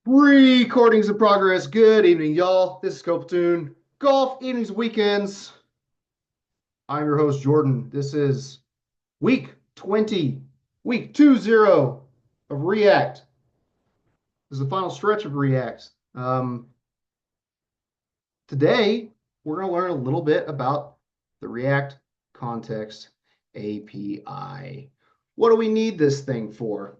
Recordings in progress. Good evening, y'all. This is Platoon. Golf evenings, weekends. I'm your host, Jordan. This is week 20, week 20 of React. This is the final stretch of React. Today, we're going to learn a little bit about the React Context API. What do we need this thing for?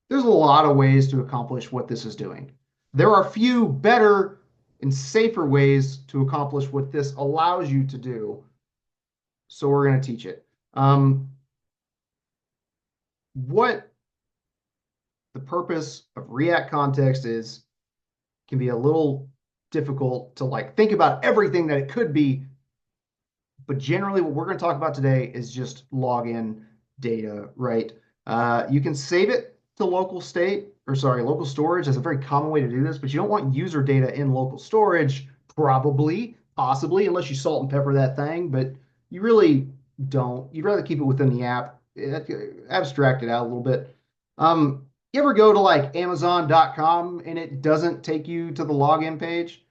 There's a lot of ways to accomplish what this is doing. There are few better and safer ways to accomplish what this allows you to do. So we're going to teach it. What the purpose of React context is can be a little difficult to think about everything that it could be. But generally, what we're going to talk about today is just login data, right? You can save it to local storage. That's a very common way to do this, but you don't want user data in local storage, probably, possibly, unless you salt and pepper that thing, but you really don't. You'd rather keep it within the app, abstract it out a little bit. You ever go to Amazon.com and it doesn't take you to the login page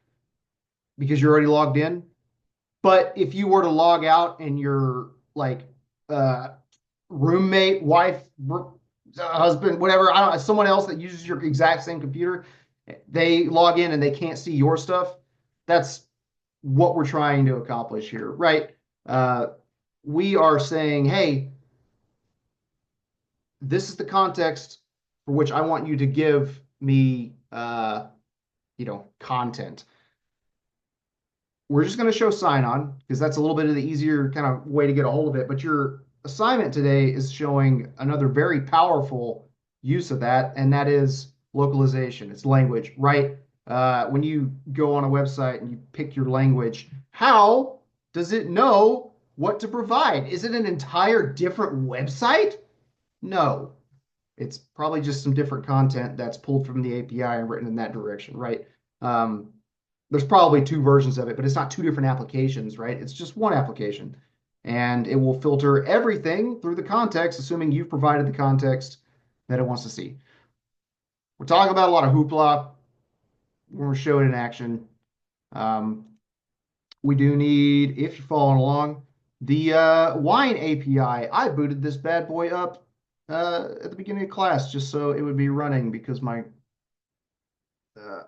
because you're already logged in? But if you were to log out and your uh, roommate, wife, husband, whatever, I don't know, someone else that uses your exact same computer, they log in and they can't see your stuff. That's what we're trying to accomplish here, right? We are saying, hey, this is the context for which I want you to give me, content. We're just going to show sign on because that's a little bit of the easier kind of way to get a hold of it. But your assignment today is showing another very powerful use of that, and that is localization. It's language, right? When you go on a website and you pick your language, how does it know what to provide? Is it an entire different website? No. It's probably just some different content that's pulled from the API and written in that direction, right? There's probably two versions of it, but it's not two different applications, right? It's just one application. And it will filter everything through the context, assuming you've provided the context that it wants to see. We're talking about a lot of hoopla. We're going to show it in action. We do need, if you're following along, the wine API. I booted this bad boy up at the beginning of class just so it would be running because my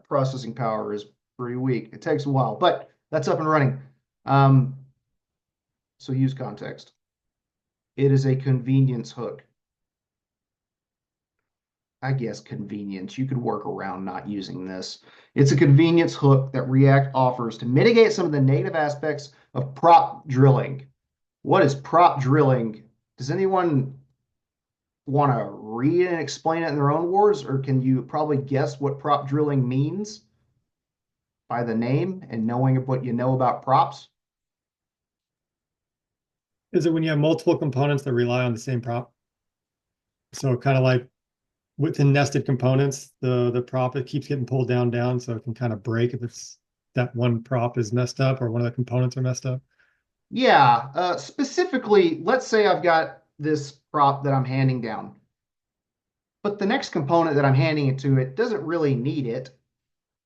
processing power is pretty weak. It takes a while, but that's up and running. So use context. It is a convenience hook. I guess convenience. You could work around not using this. It's a convenience hook that React offers to mitigate some of the negative aspects of prop drilling. What is prop drilling? Does anyone want to read and explain it in their own words, or can you probably guess what prop drilling means by the name and knowing what you know about props? Is it when you have multiple components that rely on the same prop? So kind of like within nested components, the prop it keeps getting pulled down, so it can kind of break if it's that one prop is messed up or one of the components are messed up. Yeah, specifically, let's say I've got this prop that I'm handing down, but the next component that I'm handing it to, it doesn't really need it,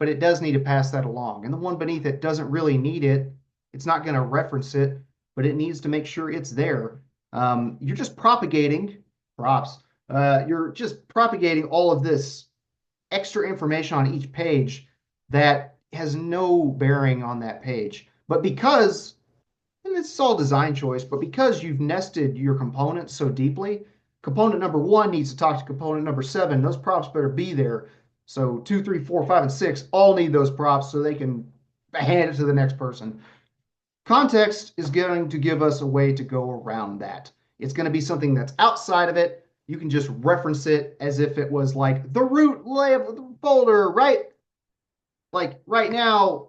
but it does need to pass that along. And the one beneath it doesn't really need it. It's not going to reference it, but it needs to make sure it's there. You're just propagating props. You're just propagating all of this extra information on each page that has no bearing on that page. But because, and it's all design choice, but because you've nested your components so deeply, component number one needs to talk to component number seven. Those props better be there. So 2, 3, 4, 5, and 6 all need those props so they can hand it to the next person. Context is going to give us a way to go around that. It's going to be something that's outside of it. You can just reference it as if it was like the root folder, right? Like right now,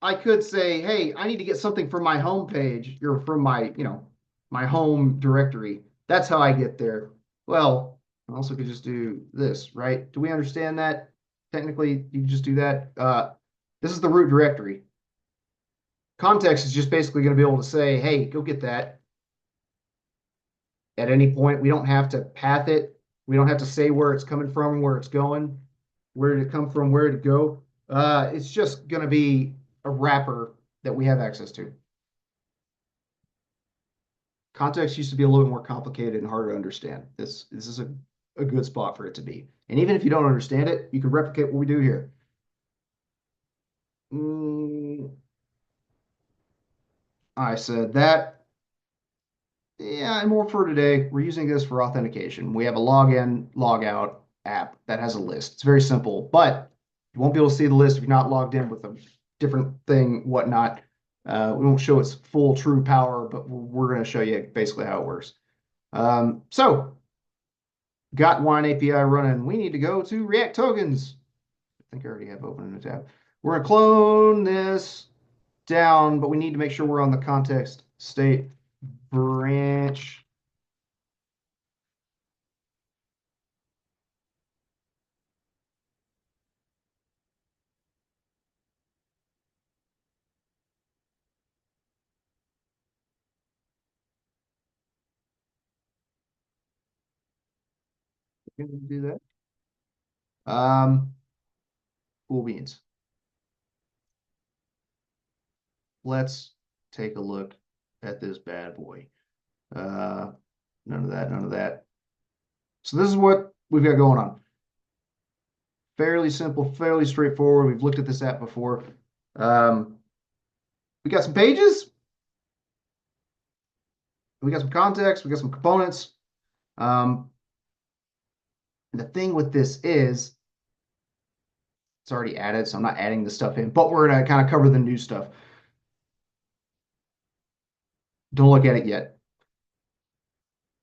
I could say, hey, I need to get something from my home page or from my home directory. That's how I get there. Well, I also could just do this, right? Do we understand that? Technically, you can just do that. This is the root directory. Context is just basically going to be able to say, hey, go get that at any point. We don't have to path it. We don't have to say where it's coming from, where it's going, where did it come from, where did it go. It's just going to be a wrapper that we have access to. Context used to be a little bit more complicated and harder to understand. This is a good spot for it to be. And even if you don't understand it, you can replicate what we do here. I said that. Yeah, and more for today. We're using this for authentication. We have a login, logout app that has a list. It's very simple, but you won't be able to see the list if you're not logged in with a different thing, whatnot. We won't show its full true power, but we're going to show you basically how it works. So, got Wine API running. We need to go to React tokens. I think I already have open in the tab. We're going to clone this down, but we need to make sure we're on the context state branch. Can we do that? Cool beans. Let's take a look at this bad boy. None of that, none of that. So this is what we've got going on. Fairly simple, fairly straightforward. We've looked at this app before. We got some pages. We got some context. We got some components. The thing with this is it's already added, so I'm not adding the stuff in, but we're going to kind of cover the new stuff. Don't look at it yet.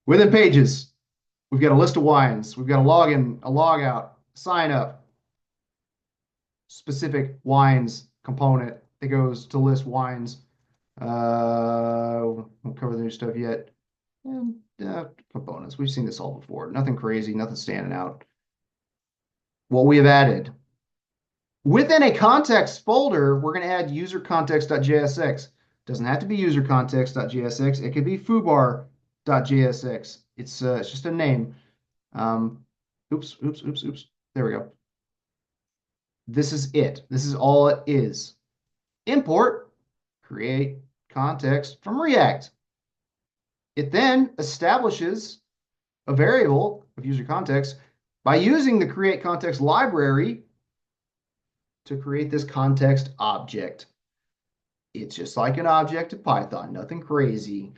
Within pages, we've got a list of wines. We've got a login, a logout, sign up, specific wines component that goes to list wines. Won't cover the new stuff yet. And components. We've seen this all before. Nothing crazy, nothing standing out. What we have added. Within a context folder, we're going to add user context.jsx. Doesn't have to be user context.jsx. It could be foobar.jsx. It's just a name. Oops. There we go. This is it. This is all it is. Import, create context from React. It then establishes a variable of user context by using the create context library to create this context object. It's just like an object in Python, nothing crazy.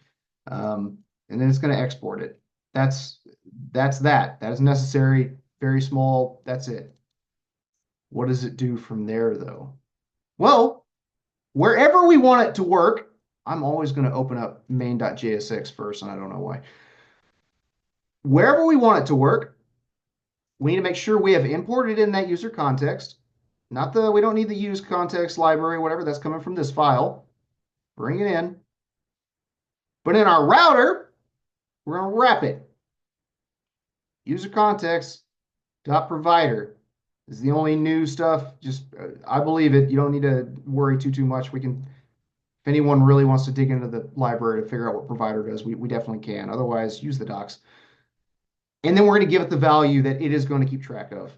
And then it's going to export it. That's that. That is necessary, very small. That's it. What does it do from there, though? Well, wherever we want it to work, I'm always going to open up main.jsx first, and I don't know why. Wherever we want it to work, we need to make sure we have imported in that user context. We don't need the use context library, whatever, that's coming from this file. Bring it in. But in our router, we're going to wrap it. User context dot provider is the only new stuff. Just, I believe it. You don't need to worry too much. We can, if anyone really wants to dig into the library to figure out what provider does, we definitely can. Otherwise, use the docs. And then we're going to give it the value that it is going to keep track of.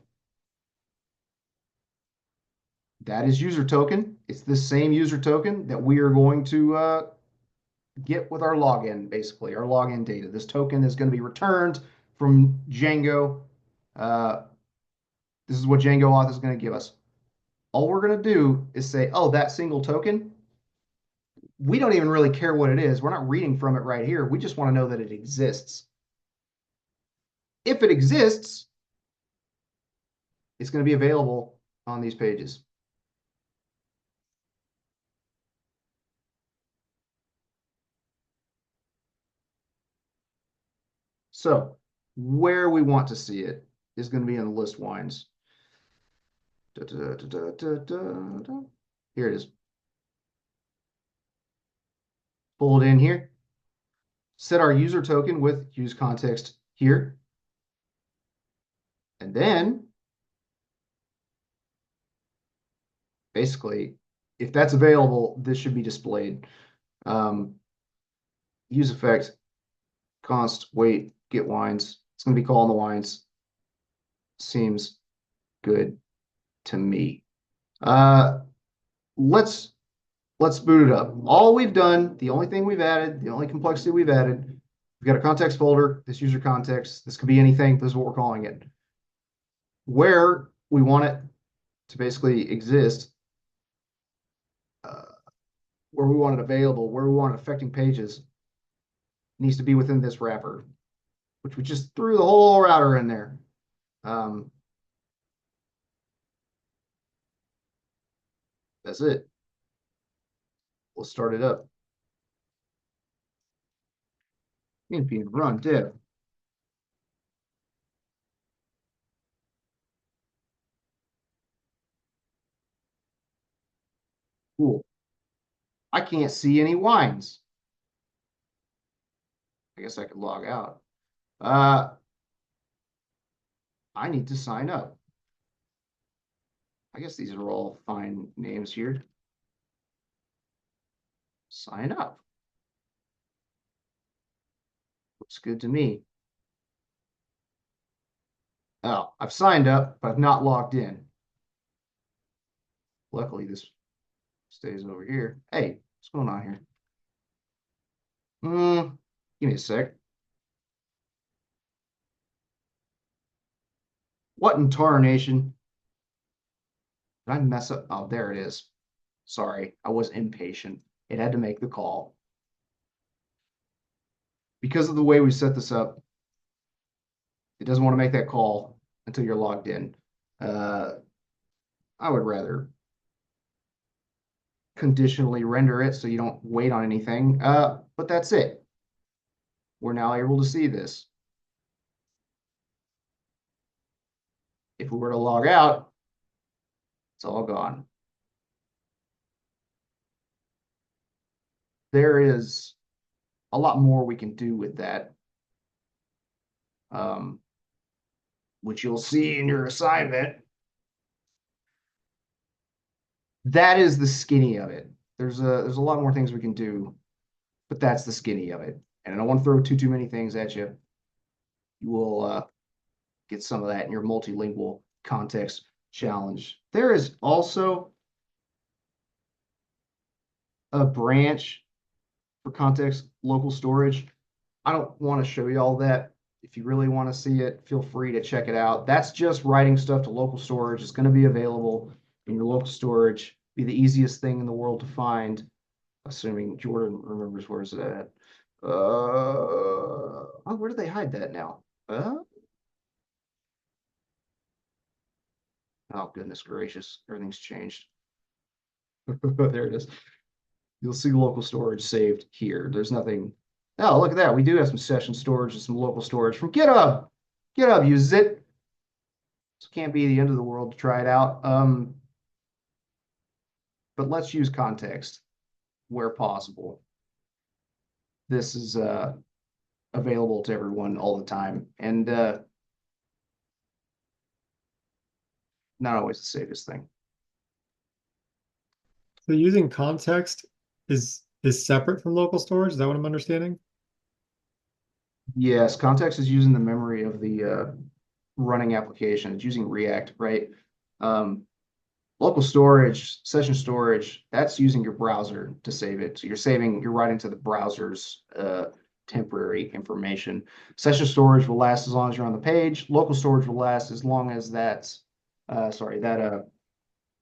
That is user token. It's the same user token that we are going to get with our login, basically, our login data. This token is going to be returned from Django. This is what Django auth is going to give us. All we're going to do is say, oh, that single token, we don't even really care what it is. We're not reading from it right here. We just want to know that it exists. If it exists, it's going to be available on these pages. So where we want to see it is going to be in the list wines. Here it is. Pull it in here. Set our user token with use context here. And then, basically, if that's available, this should be displayed. Use effect, const, wait, get wines. It's going to be calling the wines. Seems good to me. Uh, let's boot it up. All we've done, the only thing we've added, the only complexity we've added, we've got a context folder, this user context. This could be anything. This is what we're calling it. Where we want it to basically exist, uh, where we want it available, where we want it affecting pages, needs to be within this wrapper, which we just threw the whole router in there. That's it. We'll start it up. npm run div. Cool. I can't see any wines. I guess I could log out. I need to sign up. I guess these are all fine names here. Sign up. Looks good to me. Oh, I've signed up, but I've not logged in. Luckily, this stays over here. Hey, what's going on here? Give me a sec. What in tarnation? Did I mess up? Oh, there it is. Sorry, I was impatient. It had to make the call. Because of the way we set this up, it doesn't want to make that call until you're logged in. I would rather conditionally render it so you don't wait on anything. But that's it. We're now able to see this. If we were to log out, it's all gone. There is a lot more we can do with that, which you'll see in your assignment. That is the skinny of it. There's a lot more things we can do, but that's the skinny of it. And I don't want to throw too many things at you. You will get some of that in your multilingual context challenge. There is also a branch for context local storage. I don't want to show you all that. If you really want to see it, feel free to check it out. That's just writing stuff to local storage. It's going to be available in your local storage. Be the easiest thing in the world to find, assuming Jordan remembers where's it at. Oh, where do they hide that now? Oh, goodness gracious. Everything's changed. There it is. You'll see local storage saved here. There's nothing. Oh, look at that. We do have some session storage and some local storage from GitHub. GitHub uses it. So can't be the end of the world to try it out. But let's use context where possible. This is available to everyone all the time, and not always the safest thing. So using context is separate from local storage. Is that what I'm understanding? Yes, context is using the memory of the running application. It's using React, right? Local storage, session storage, that's using your browser to save it. So you're writing to the browser's temporary information. Session storage will last as long as you're on the page. Local storage will last as long as that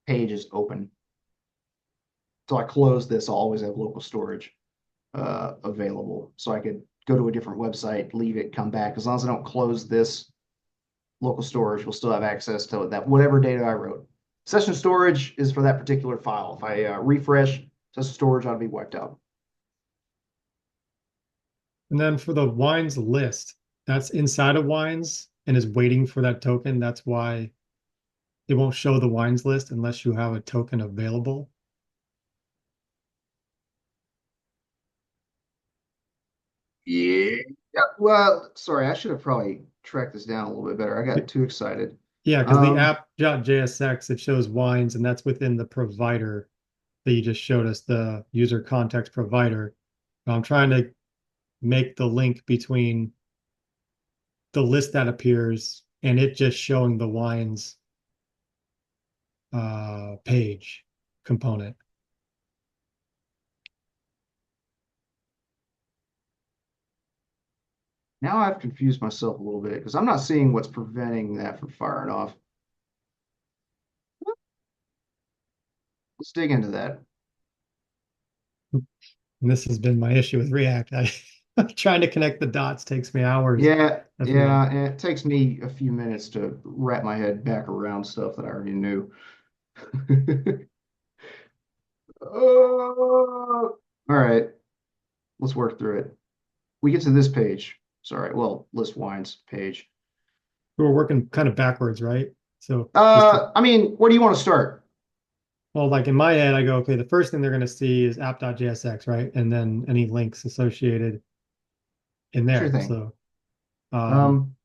page is open. So I close this, I'll always have local storage available. So I could go to a different website, leave it, come back. As long as I don't close this, local storage will still have access to that, whatever data I wrote. Session storage is for that particular file. If I refresh, session storage ought to be wiped out. And then for the wines list, that's inside of wines and is waiting for that token. That's why it won't show the wines list unless you have a token available. Yeah. Well, sorry, I should have probably tracked this down a little bit better. I got too excited. Yeah, because the app.jsx, it shows wines, and that's within the provider that you just showed us, the user context provider. I'm trying to make the link between the list that appears and it just showing the wines page component. Now I've confused myself a little bit because I'm not seeing what's preventing that from firing off. Let's dig into that. And this has been my issue with React. Trying to connect the dots takes me hours Yeah, of yeah, React. and it takes me a few minutes to wrap my head back around stuff that I already knew. Oh, all right, let's work through it. We get to this page. Sorry, well, list wines page. We're working kind of backwards, right? So just to, I mean, where do you want to start? well, like in my head, I go, okay, the first thing they're going to see is app.jsx, right? And then any links associated in Sure there. thing. So, um, Um,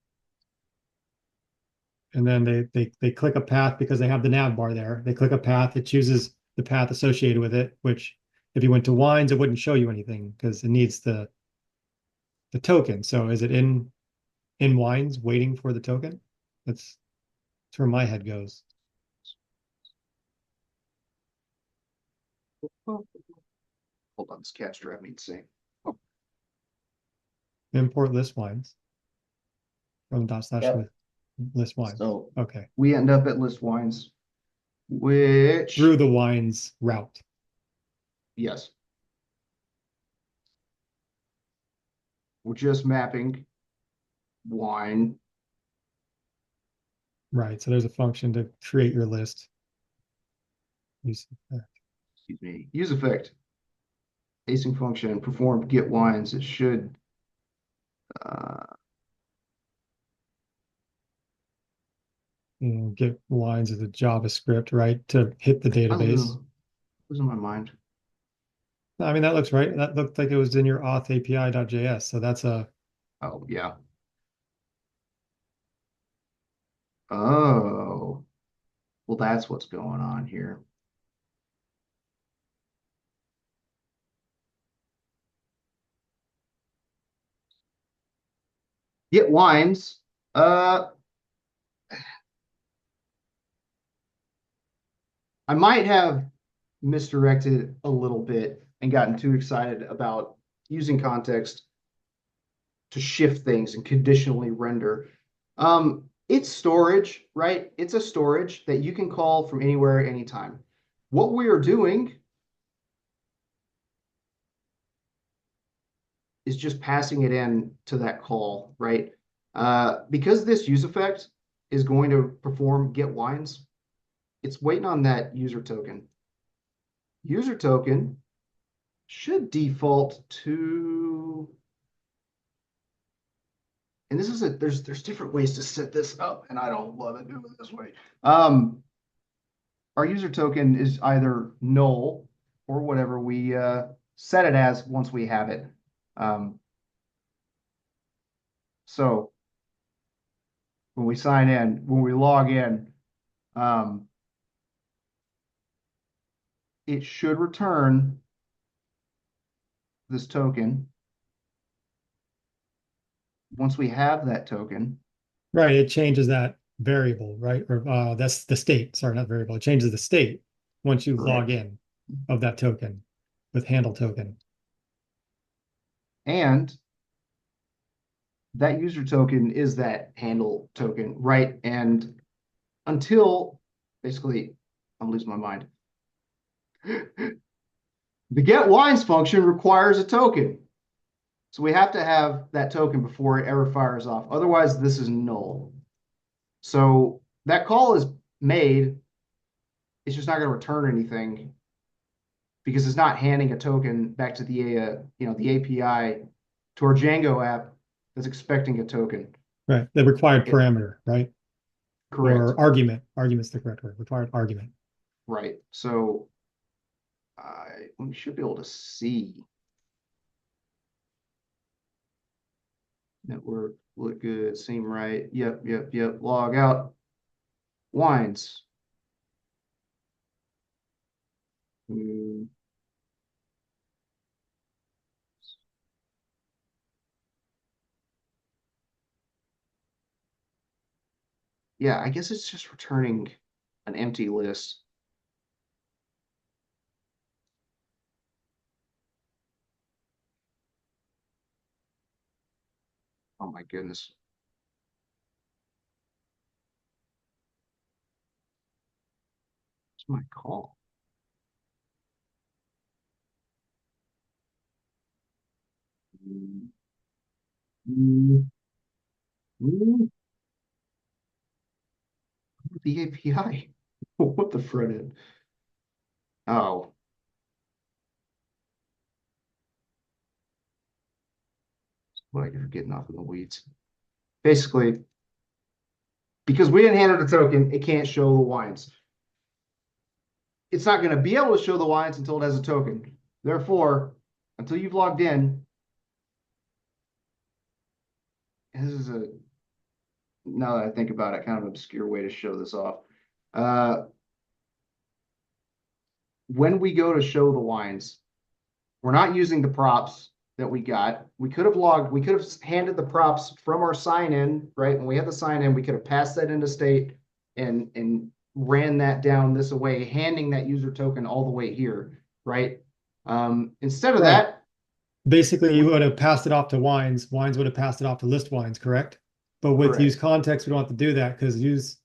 and then they click a path because they have the nav bar there. They click a path, it chooses the path associated with it, which if you went to wines, it wouldn't show you anything because it needs the token. So is it in wines waiting for the token? That's where my head goes. hold on, this cat's driving me insane. Import list wines from dot slash Yep. list wines. So Okay. we end up at list wines, which, Through the wines route. yes, we're just mapping wine, Right. So there's a function to create your list. excuse me, use effect, async function, perform get wines. It should, uh, Get wines as a JavaScript, right? To hit the I'm database. losing my mind. I mean, that looks right. That looked like it was in your auth API.js. So that's a, Oh, yeah. Oh, well, that's what's going on here. Get wines. Uh, I might have misdirected a little bit and gotten too excited about using context to shift things and conditionally render. It's storage, right? It's a storage that you can call from anywhere, anytime. What we are doing is just passing it in to that call, right? Because this use effect is going to perform get wines, it's waiting on that user token. User token should default to, and this is a there's different ways to set this up, and I don't love it doing it this way. Our user token is either null or whatever we set it as once we have it. Um, so when we sign in, when we log in, um, it should return this token. Once we have that token, right. It changes that variable, right? Or that's the state. Sorry, not variable. It changes the state once you log correct. in of that token with handle token. And that user token is that handle token, right? And until basically, I'm losing my mind. The get wines function requires a token. So we have to have that token before it ever fires off. Otherwise, this is null. So that call is made. It's just not going to return anything because it's not handing a token back to the API to our Django app that's expecting a token. Right. The required It, parameter, right? correct. Or argument. Argument's the correct word. Required argument. Right. So we should be able to see network, look good, seem right. Yep, yep, yep. Log out. Wines. Hmm. Yeah, I guess it's just returning an empty list. Oh my goodness. What's my call? Mm, mm, mm, the API. What the front end? Oh, what you're getting off in the weeds. Basically, because we didn't hand it a token, it can't show the wines. It's not going to be able to show the wines until it has a token. Therefore, until you've logged in, this is a, now that I think about it, kind of obscure way to show this off. Uh, when we go to show the wines, we're not using the props that we got. We could have logged, we could have handed the props from our sign in, right? When we had the sign in, we could have passed that into state and ran that down this way, handing that user token all the way here, right? Instead of Right. that, Basically, you we would have passed it off to wines. Wines would have passed it off to list wines, correct? But with use correct. context, we don't have to do that because use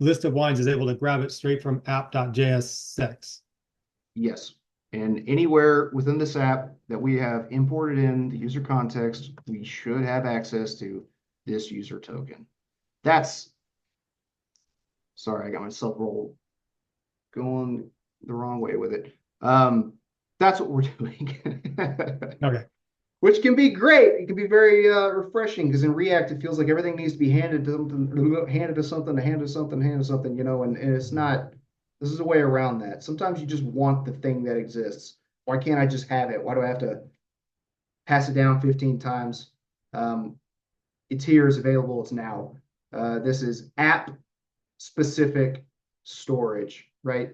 list of wines is able to grab it straight from app.js6. Yes. And anywhere within this app that we have imported in the user context, we should have access to this user token. That's, sorry, I got myself rolled going the wrong way with it. That's what we're doing. Okay. Which can be great. It can be very refreshing because in React it feels like everything needs to be handed to something, handed to something, to handed to something, handed to something, and it's not. This is a way around that. Sometimes you just want the thing that exists. Why can't I just have it? Why do I have to pass it down 15 times? Um, it's here, it's available, it's now. This is app specific storage, right?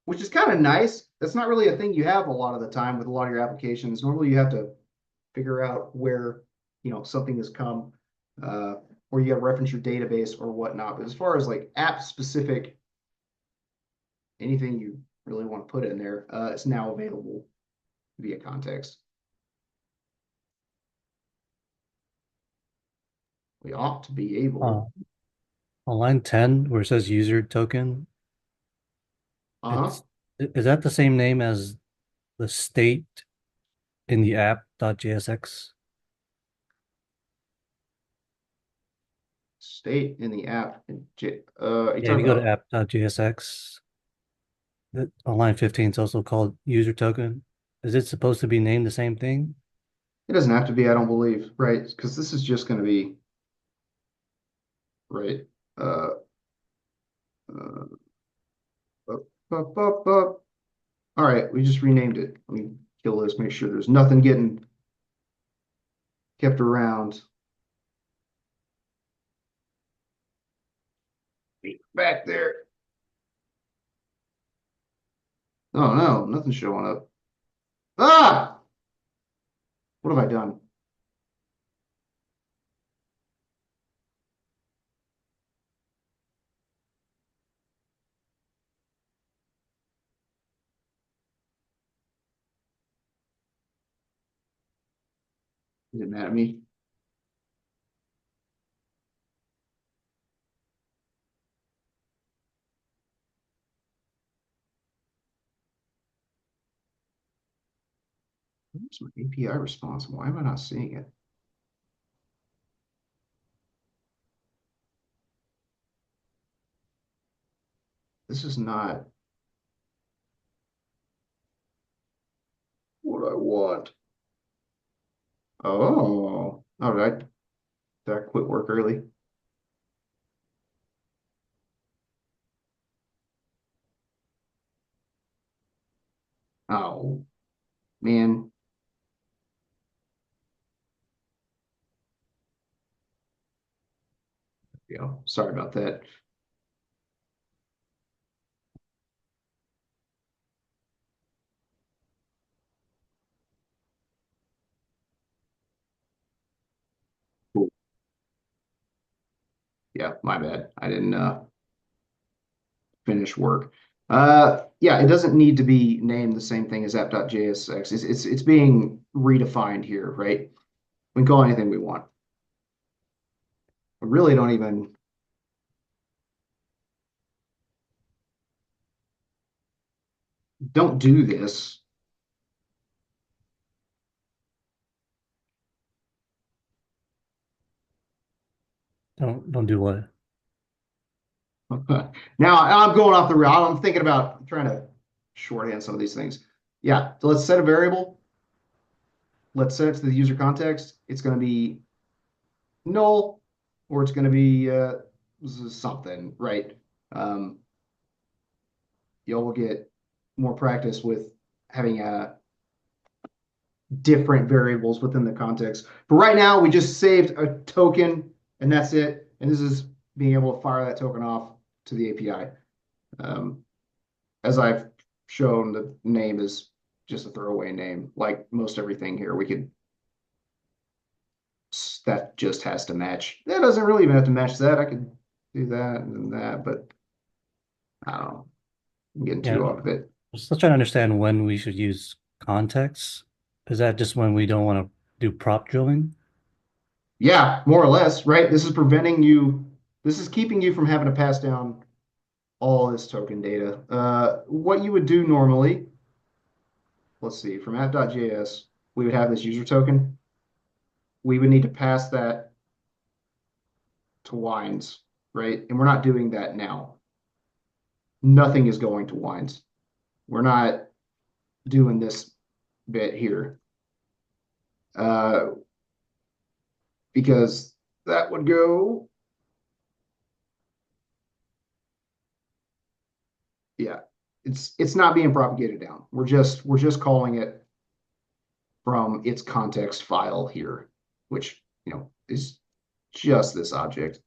Which is kind of nice. That's not really a thing you have a lot of the time with a lot of your applications. Normally you have to figure out where something has come, uh, or you got to reference your database or whatnot. But as far as like app specific, anything you really want to put in there, it's now available via context. We ought to be Uh, able. on line 10, where it says user token, Uh-huh. it's is that the same name as the state in the app.jsx? State in the app. You Yeah, if talking you go to about? app.jsx, that on line 15 is also called user token. Is it supposed to be named the same thing? It doesn't have to be, I don't believe, right? Because this is just going to be right. Uh, uh, up, up, up, up. All right, we just renamed it. Let me kill this, make sure there's nothing getting kept around. Back there. Oh no, nothing's showing up. Ah! What have I done? Is it mad at me? Where's my API response? Why am I not seeing it? This is not what I want. Oh, all right. Did I quit work early? Oh, man. Yeah, sorry about that. Cool. Yeah, my bad. I didn't finish work. Yeah, it doesn't need to be named the same thing as app.jsx. It's being redefined here, right? We can call it anything we want. We really don't do this. Don't do what? Now I'm going off the rail. I'm thinking about trying to shorthand some of these things. Yeah, so let's set a variable. Let's set it to the user context. It's going to be null, or it's going to be something, right? Y'all will get more practice with having different variables within the context. But right now, we just saved a token, and that's it. And this is being able to fire that token off to the API. As I've shown, the name is just a throwaway name. Like most everything here, that just has to match. That doesn't really even have to match that. I could do that and that, but I don't know. I'm getting Yeah, too off of it. I'm still trying to understand when we should use context. Is that just when we don't want to do prop drilling? Yeah, more or less, right? This is preventing you, this is keeping you from having to pass down all this token data. What you would do normally, let's see, from app.js, we would have this user token. We would need to pass that to wines, right? And we're not doing that now. Nothing is going to wines. We're not doing this bit here. Because that would go, yeah, it's not being propagated down. We're just calling it from its context file here, which is just this object.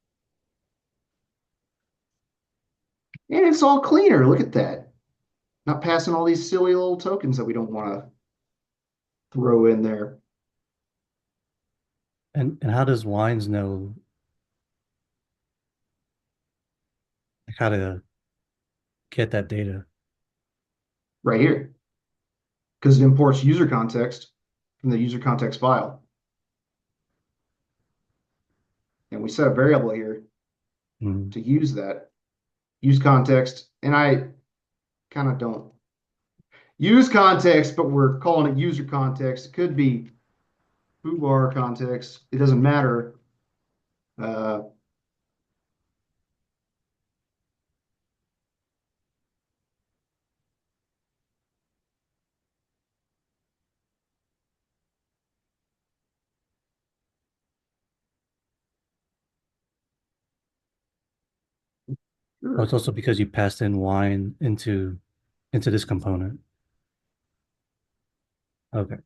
And it's all cleaner. Look at that. Not passing all these silly little tokens that we don't want to throw in there. And how does Wines know how to get that data? Right here. Because it imports user context from the user context file. And we set a variable here Mm. to use that. Use context. And I kind of don't use context, but we're calling it user context. It could be foobar context. It doesn't matter. Uh, Oh, it's sure. also because you passed in wine into this component. Okay.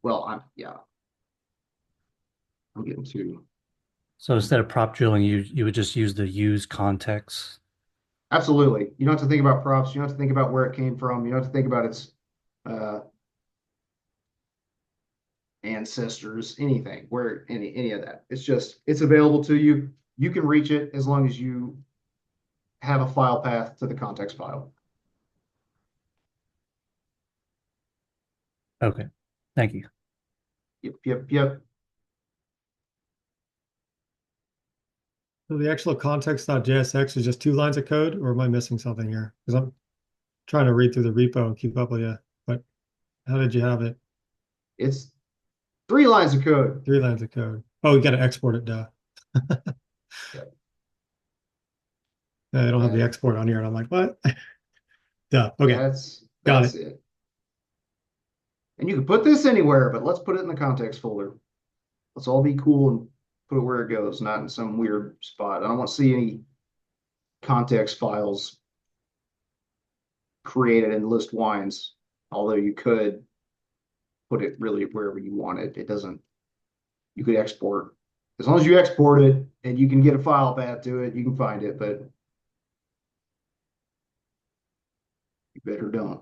Well, I'm getting too. So instead of prop drilling, you would just use the use context. Absolutely. You don't have to think about props. You don't have to think about where it came from. You don't have to think about its uh, ancestors, anything, where any of that. It's just it's available to you. You can reach it as long as you have a file path to the context file. Okay. Thank you. Yep, yep, yep. So the actual context.jsx is just 2 lines of code, or am I missing something here? Because I'm trying to read through the repo and keep up with you. But how did you have it? It's 3 lines of code. 3 lines of code. Oh, you got to export it, duh. Yep. I don't have the That, export on here, and I'm like, what? Duh. Okay, got that's it. it. And you can put this anywhere, but let's put it in the context folder. Let's all be cool and put it where it goes, not in some weird spot. I don't want to see any context files created in list wines, although you could put it really wherever you want it. It doesn't, you could export. As long as you export it and you can get a file path to it, you can find it, but you better don't.